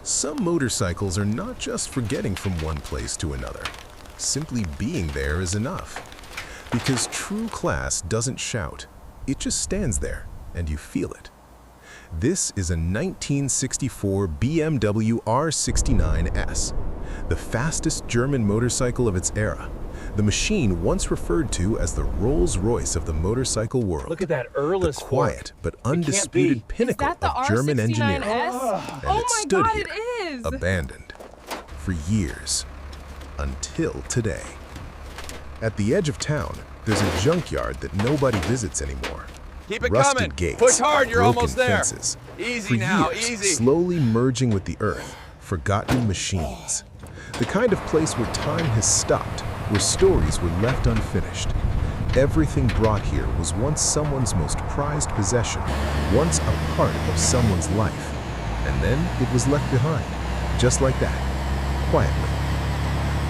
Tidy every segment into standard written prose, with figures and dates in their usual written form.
Some motorcycles are not just for getting from one place to another. Simply being there is enough. Because true class doesn't shout, it just stands there and you feel it. This is a 1964 BMW R69S, the fastest German motorcycle of its era. The machine once referred to as the Rolls-Royce of the motorcycle world. Look at that Earles the quiet but undisputed pinnacle of German engineering. And it stood here, abandoned, for years, until today. At the edge of town, there's a junkyard that nobody visits anymore. Keep it Rusted coming. gates, Push hard, you're broken almost there. fences. Easy For now, years, easy. slowly merging with the earth, forgotten machines. The kind of place where time has stopped, where stories were left unfinished. Everything brought here was once someone's most prized possession, once a part of someone's life. And then it was left behind, just like that, quietly.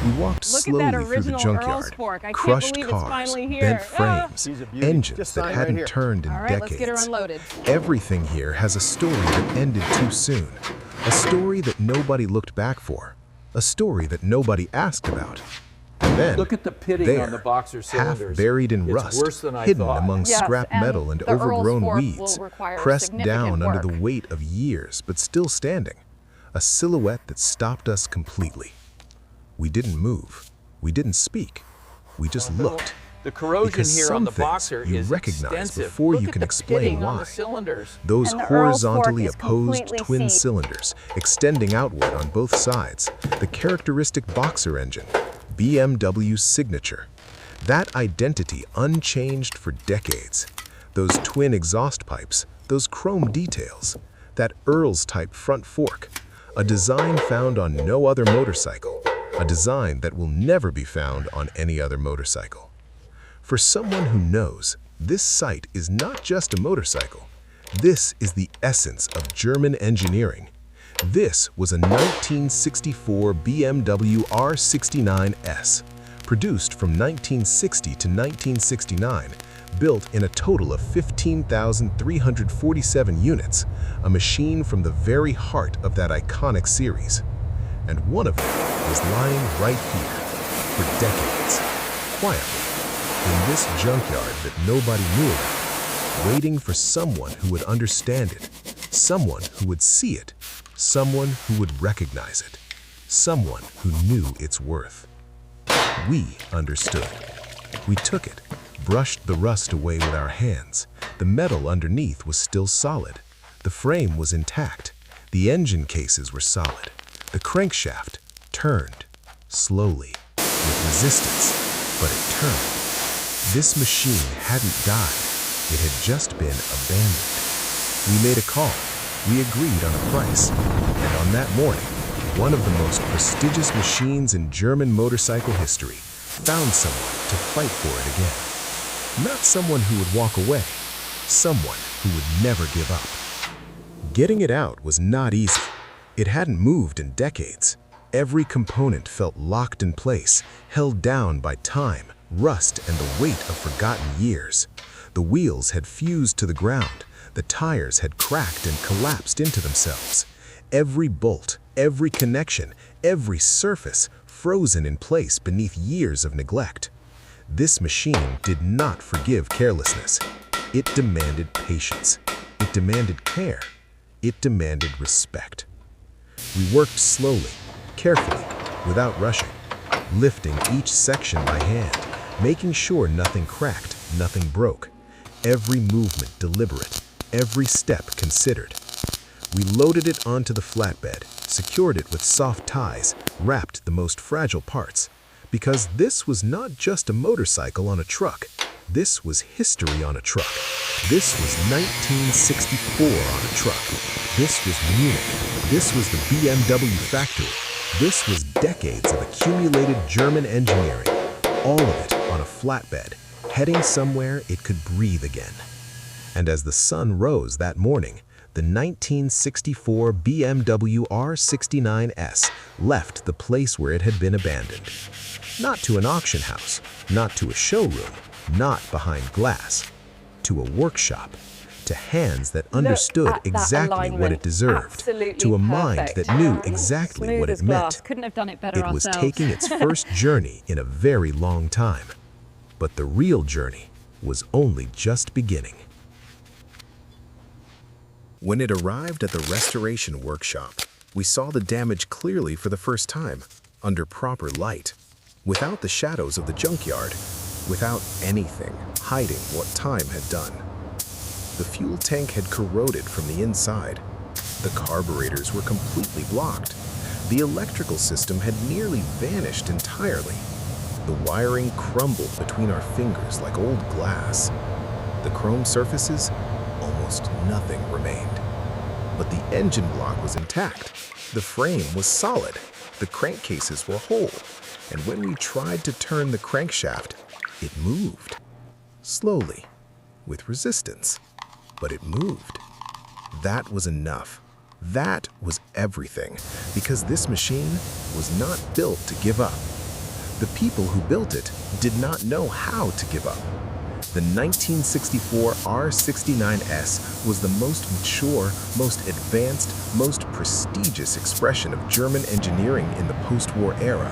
We walked slowly through the junkyard, crushed cars, bent frames, engines that hadn't turned in decades. Let's get her unloaded. Everything here has a story that ended too soon, a story that nobody looked back for, a story that nobody asked about. And then, look at the pitting there, on the boxer cylinders. half buried in It's rust, worse than I hidden thought. among Yes, scrap and metal and the Earles overgrown fork weeds, will require pressed significant down under the work. weight of years, but still standing. A silhouette that stopped us completely. We didn't move. We didn't speak. We just looked. The corrosion Because here some on the things boxer you is recognize extensive. before Look you at can the explain pitting on why. the cylinders. Those And the Earles fork horizontally is opposed completely twin seen. cylinders, extending outward on both sides, the characteristic boxer engine, BMW's signature. That identity unchanged for decades. Those twin exhaust pipes, those chrome details, that Earles-type front fork, a design found on no other motorcycle, a design that will never be found on any other motorcycle. For someone who knows, this sight is not just a motorcycle. This is the essence of German engineering. This was a 1964 BMW R69S, produced from 1960 to 1969, built in a total of 15,347 units, a machine from the very heart of that iconic series. And one of them was lying right here, for decades, quietly, in this junkyard that nobody knew about, waiting for someone who would understand it, someone who would see it, someone who would recognize it, someone who knew its worth. We understood. We took it, brushed the rust away with our hands. The metal underneath was still solid. The frame was intact. The engine cases were solid. The crankshaft turned, slowly, with resistance, but it turned. This machine hadn't died. It had just been abandoned. We made a call. We agreed on a price. And on that morning, one of the most prestigious machines in German motorcycle history found someone to fight for it again. Not someone who would walk away, someone who would never give up. Getting it out was not easy. It hadn't moved in decades. Every component felt locked in place, held down by time, rust, and the weight of forgotten years. The wheels had fused to the ground. The tires had cracked and collapsed into themselves. Every bolt, every connection, every surface frozen in place beneath years of neglect. This machine did not forgive carelessness. It demanded patience. It demanded care. It demanded respect. We worked slowly, carefully, without rushing, lifting each section by hand, making sure nothing cracked, nothing broke. Every movement deliberate, every step considered. We loaded it onto the flatbed, secured it with soft ties, wrapped the most fragile parts. Because this was not just a motorcycle on a truck. This was history on a truck. This was 1964 on a truck. This was Munich. This was the BMW factory. This was decades of accumulated German engineering. All of it on a flatbed, heading somewhere it could breathe again. And as the sun rose that morning, the 1964 BMW R69S left the place where it had been abandoned. Not to an auction house, not to a showroom, not behind glass. To a workshop, to hands that understood exactly what it deserved, to a mind that knew exactly what it meant. Couldn't have done it better It was ourselves. taking its first journey in a very long time. But the real journey was only just beginning. When it arrived at the restoration workshop, we saw the damage clearly for the first time, under proper light, without the shadows of the junkyard, without anything hiding what time had done. The fuel tank had corroded from the inside. The carburetors were completely blocked. The electrical system had nearly vanished entirely. The wiring crumbled between our fingers like old glass. The chrome surfaces, almost nothing remained. But the engine block was intact. The frame was solid. The crankcases were whole. And when we tried to turn the crankshaft, it moved. Slowly, with resistance. But it moved. That was enough. That was everything, because this machine was not built to give up. The people who built it did not know how to give up. The 1964 R69S was the most mature, most advanced, most prestigious expression of German engineering in the post-war era,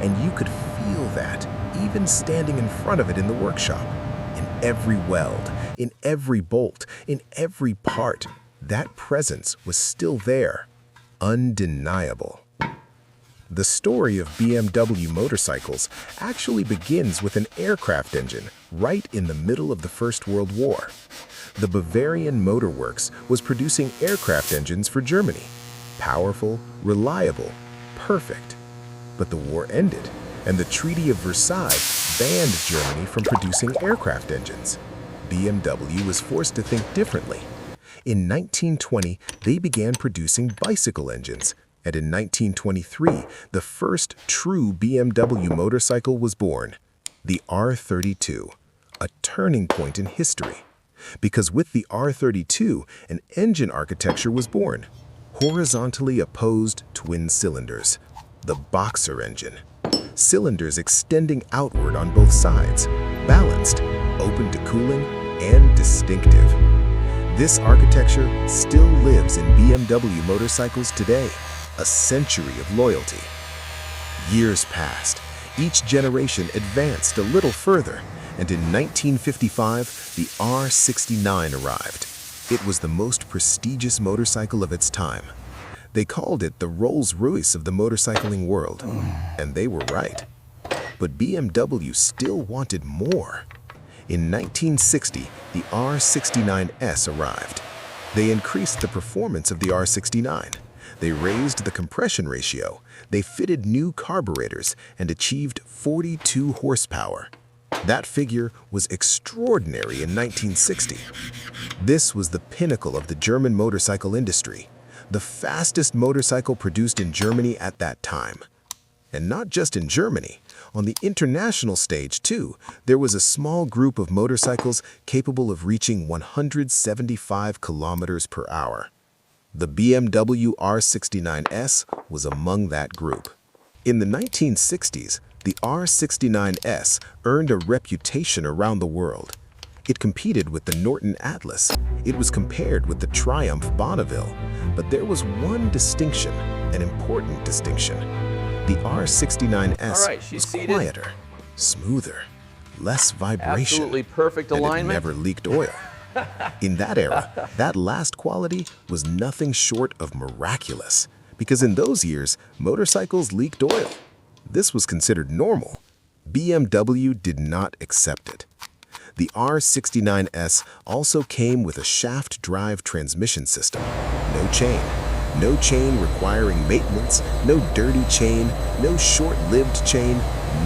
and you could feel that even standing in front of it in the workshop. In every weld, in every bolt, in every part, that presence was still there, undeniable. The story of BMW motorcycles actually begins with an aircraft engine right in the middle of the First World War. The Bavarian Motor Works was producing aircraft engines for Germany. Powerful, reliable, perfect. But the war ended, and the Treaty of Versailles banned Germany from producing aircraft engines. BMW was forced to think differently. In 1920, they began producing bicycle engines, and in 1923, the first true BMW motorcycle was born, the R32, a turning point in history. Because with the R32, an engine architecture was born, horizontally opposed twin cylinders, the Boxer engine. Cylinders extending outward on both sides, balanced, open to cooling, and distinctive. This architecture still lives in BMW motorcycles today, a century of loyalty. Years passed, each generation advanced a little further, and in 1955, the R69 arrived. It was the most prestigious motorcycle of its time. They called it the Rolls-Royce of the motorcycling world, and they were right. But BMW still wanted more. In 1960, the R69S arrived. They increased the performance of the R69. They raised the compression ratio. They fitted new carburetors and achieved 42 horsepower. That figure was extraordinary in 1960. This was the pinnacle of the German motorcycle industry, the fastest motorcycle produced in Germany at that time. And not just in Germany. On the international stage, too, there was a small group of motorcycles capable of reaching 175 kilometers per hour. The BMW R69S was among that group. In the 1960s, the R69S earned a reputation around the world. It competed with the Norton Atlas. It was compared with the Triumph Bonneville. But there was one distinction, an important distinction. The R69S was quieter, smoother, less vibration, Absolutely perfect and it alignment. never leaked oil. In that era, that last quality was nothing short of miraculous, because in those years, motorcycles leaked oil. This was considered normal. BMW did not accept it. The R69S also came with a shaft drive transmission system. No chain requiring maintenance, no dirty chain, no short-lived chain,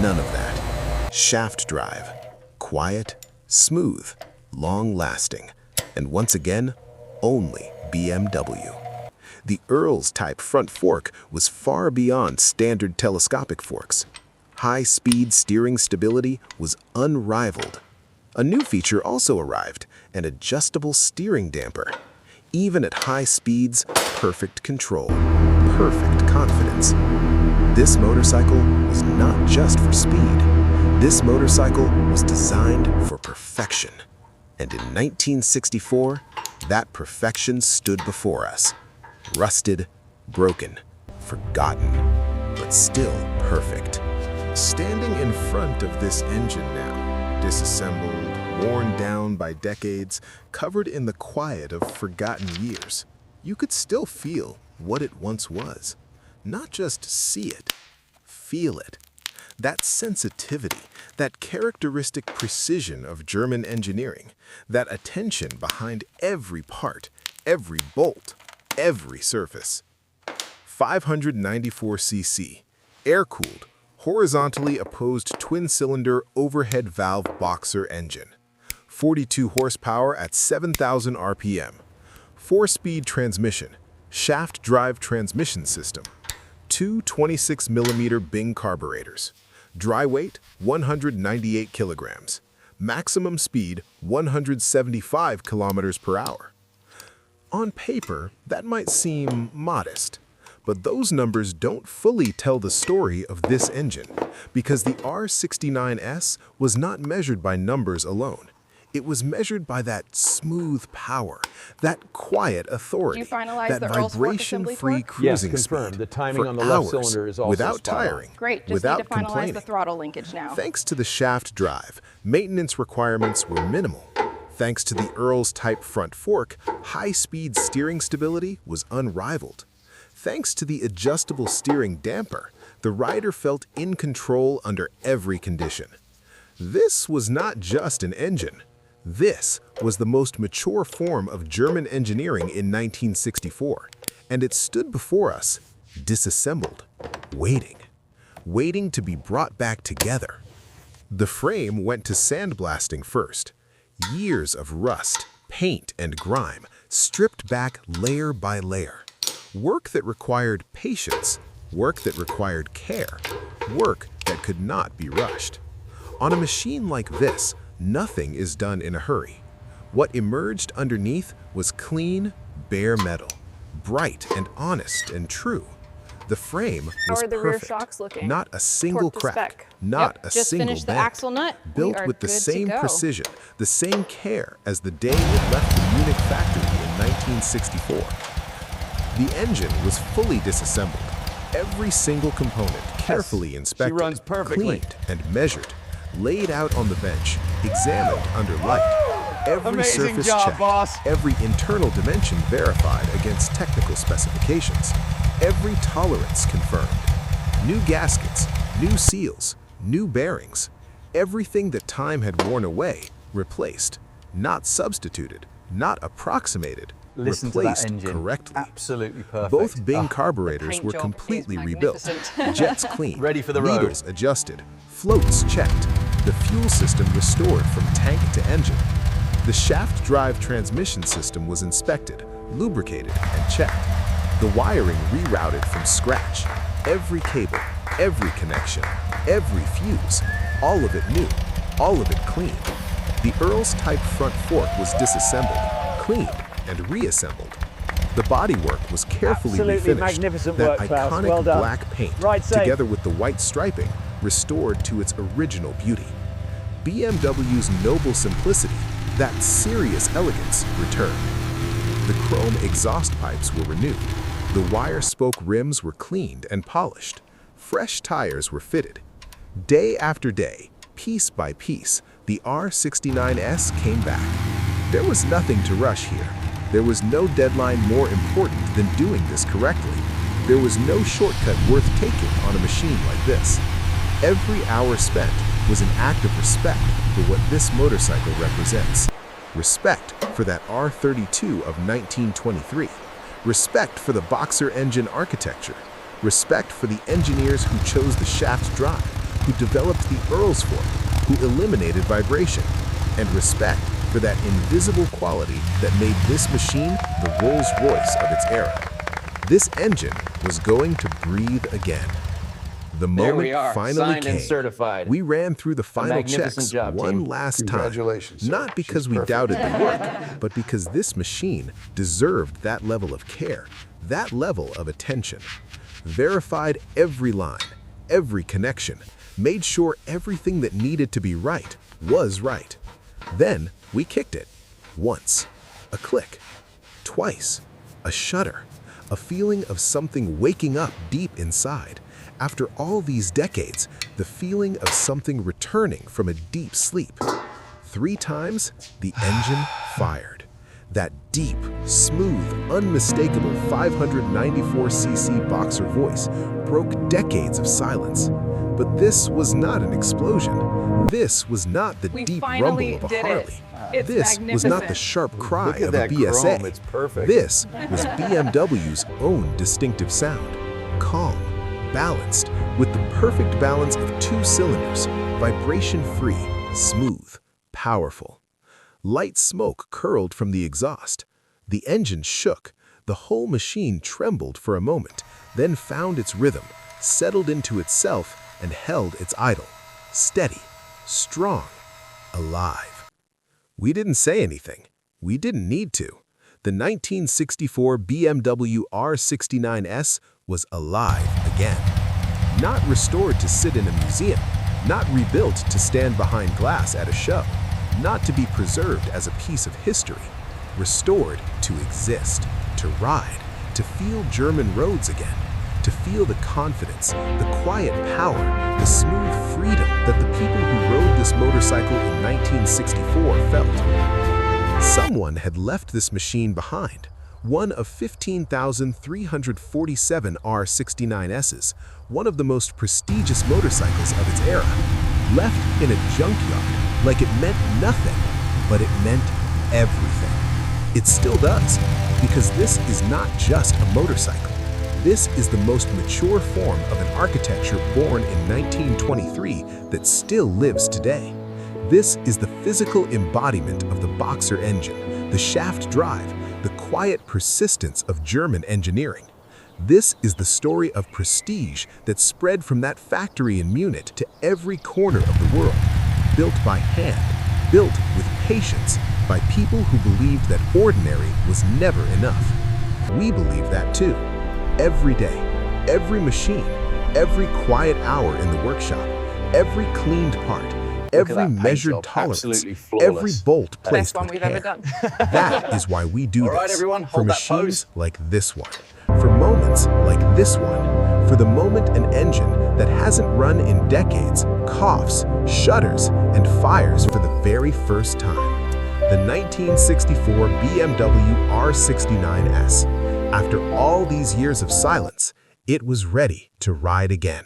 none of that. Shaft drive, quiet, smooth, long-lasting, and once again, only BMW. The Earles type front fork was far beyond standard telescopic forks. High-speed steering stability was unrivaled. A new feature also arrived, an adjustable steering damper. Even at high speeds, perfect control, perfect confidence. This motorcycle was not just for speed. This motorcycle was designed for perfection. And in 1964, that perfection stood before us. Rusted, broken, forgotten, but still perfect. Standing in front of this engine now, disassembled, worn down by decades, covered in the quiet of forgotten years, you could still feel what it once was. Not just see it, feel it. That sensitivity, that characteristic precision of German engineering, that attention behind every part, every bolt, every surface. 594cc, air-cooled, horizontally opposed twin-cylinder overhead valve boxer engine. 42 horsepower at 7,000 RPM. 4-speed transmission, shaft drive transmission system. Two 26mm Bing carburetors. Dry weight, 198 kilograms. Maximum speed, 175 kilometers per hour. On paper, that might seem modest, but those numbers don't fully tell the story of this engine, because the R69S was not measured by numbers alone. It was measured by that smooth power, that quiet authority, that vibration-free cruising confirmed. speed The timing for on the left hours, cylinder is also without spot on. tiring, Great, just without need to finalize complaining. the throttle linkage now. Thanks to the shaft drive, maintenance requirements were minimal. Thanks to the Earles type front fork, high-speed steering stability was unrivaled. Thanks to the adjustable steering damper, the rider felt in control under every condition. This was not just an engine. This was the most mature form of German engineering in 1964, and it stood before us, disassembled, waiting to be brought back together. The frame went to sandblasting first. Years of rust, paint, and grime stripped back layer by layer. Work that required patience, work that required care, work that could not be rushed. On a machine like this, nothing is done in a hurry. What emerged underneath was clean, bare metal, bright and honest and true. The frame was How are the rear perfect, shocks looking? not a single Torque to crack, spec. not Yep, a just single finished the bend. axle nut. We Built are with the good to same go. precision, the same care as the day it left the Munich factory in 1964. The engine was fully disassembled, every single component carefully inspected, runs perfectly. cleaned, and measured, laid out on the bench, examined under light. Every Amazing surface job, checked, boss. every internal dimension verified against technical specifications, every tolerance confirmed. New gaskets, new seals, new bearings, everything that time had worn away, replaced, not substituted, not approximated, Listen to that replaced engine. correctly. Absolutely perfect. Both Bing the carburetors paint were job completely is rebuilt, magnificent. jets cleaned, Ready for the road. needles adjusted, floats checked, the fuel system restored from tank to engine. The shaft drive transmission system was inspected, lubricated, and checked. The wiring rerouted from scratch. Every cable, every connection, every fuse, all of it new, all of it clean. The Earles type front fork was disassembled, cleaned, and reassembled. The bodywork was carefully Absolutely refinished. magnificent That work, Klaus. iconic Well done. black paint, Right safe. together with the white striping, restored to its original beauty. BMW's noble simplicity, that serious elegance, returned. The chrome exhaust pipes were renewed. The wire spoke rims were cleaned and polished. Fresh tires were fitted. Day after day, piece by piece, the R69S came back. There was nothing to rush here. There was no deadline more important than doing this correctly. There was no shortcut worth taking on a machine like this. Every hour spent was an act of respect for what this motorcycle represents. Respect for that R32 of 1923. Respect for the boxer engine architecture. Respect for the engineers who chose the shaft drive, who developed the Earles fork, who eliminated vibration. And respect for that invisible quality that made this machine the Rolls-Royce of its era. This engine was going to breathe again. The There we moment are, finally signed came. and certified. We ran through the final magnificent checks job, one team. last time. Congratulations, sir. Not because She's we perfect. doubted the work, but because this machine deserved that level of care, that level of attention. Verified every line, every connection, made sure everything that needed to be right was right. Then we kicked it. Once. A click. twice. A shudder, a feeling of something waking up deep inside. After all these decades, the feeling of something returning from a deep sleep. 3 times, the engine fired. That deep, smooth, unmistakable 594cc boxer voice broke decades of silence. But this was not an explosion. This was not the deep rumble of a Harley. This was not the sharp cry of a BSA. Chrome, it's perfect. This was BMW's own distinctive sound. Calm, balanced, with the perfect balance of 2 cylinders, vibration-free, smooth, powerful. Light smoke curled from the exhaust. The engine shook. The whole machine trembled for a moment, then found its rhythm, settled into itself, and held its idle. Steady, strong, alive. We didn't say anything. We didn't need to. The 1964 BMW R69S was alive again. Not restored to sit in a museum, not rebuilt to stand behind glass at a show, not to be preserved as a piece of history. Restored to exist, to ride, to feel German roads again, to feel the confidence, the quiet power, the smooth freedom that the people who rode this motorcycle in 1964 felt. Someone had left this machine behind, one of 15,347 R69Ss, one of the most prestigious motorcycles of its era, left in a junkyard like it meant nothing, but it meant everything. It still does, because this is not just a motorcycle. This is the most mature form of an architecture born in 1923 that still lives today. This is the physical embodiment of the boxer engine, the shaft drive, the quiet persistence of German engineering. This is the story of prestige that spread from that factory in Munich to every corner of the world. Built by hand, built with patience, by people who believed that ordinary was never enough. We believe that too. Every day, every machine, every quiet hour in the workshop, every cleaned part, every measured tolerance, every bolt placed with care. That is why we do this, everyone, for hold that machines pose. like this one, for moments like this one, for the moment an engine that hasn't run in decades coughs, shudders, and fires for the very first time. The 1964 BMW R69S. After all these years of silence, it was ready to ride again.